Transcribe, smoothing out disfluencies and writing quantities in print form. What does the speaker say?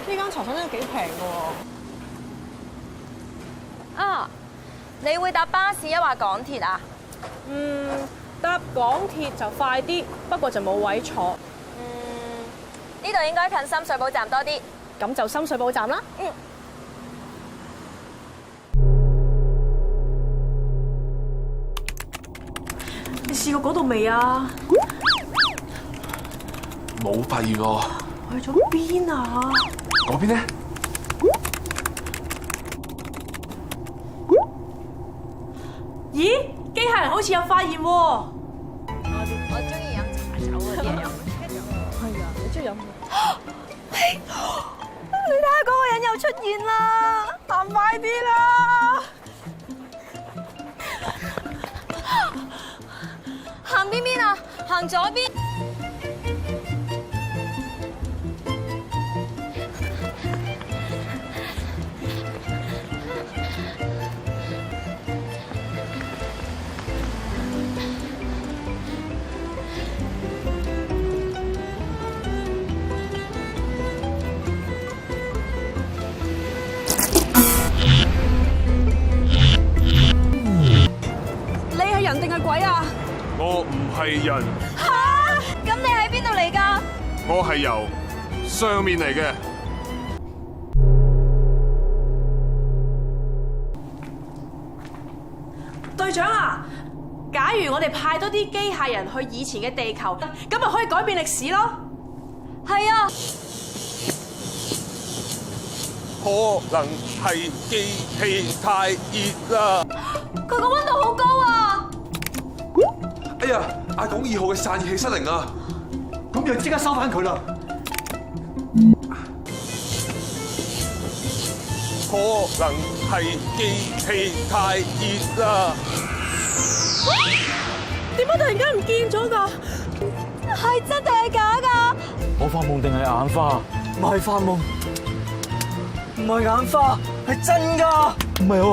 間茶餐廳都幾平㗎喎。啊，你會搭巴士抑或港鐵啊？搭港鐵就快啲，不過就冇位坐。呢度應該近深水埗站多啲。咁就深水埗站啦。你試過嗰度未啊？冇發現喎。去咗邊啊？嗰邊咧？咦，機械人好似有發現喎。我中意飲茶酒嗰啲飲。係啊，你中意飲？你睇下嗰個人又出現啦，行快啲啦！行邊邊啊？行左邊。人定係鬼啊？我唔係人。吓？咁你喺邊度嚟㗎？我係由上面嚟嘅。隊長啊，假如我哋派多啲機械人去以前嘅地球，咁咪可以改變歷史咯。係啊。可能係機器太熱啦。佢個溫度好高啊！哎呀，阿港2號嘅散熱器失靈啊！咁就即刻收翻佢啦。可能係機器太熱啦。點解突然間唔見咗㗎？係真定係假㗎？我發夢定係眼花？唔係發夢，唔係眼花，係真㗎，唔係我。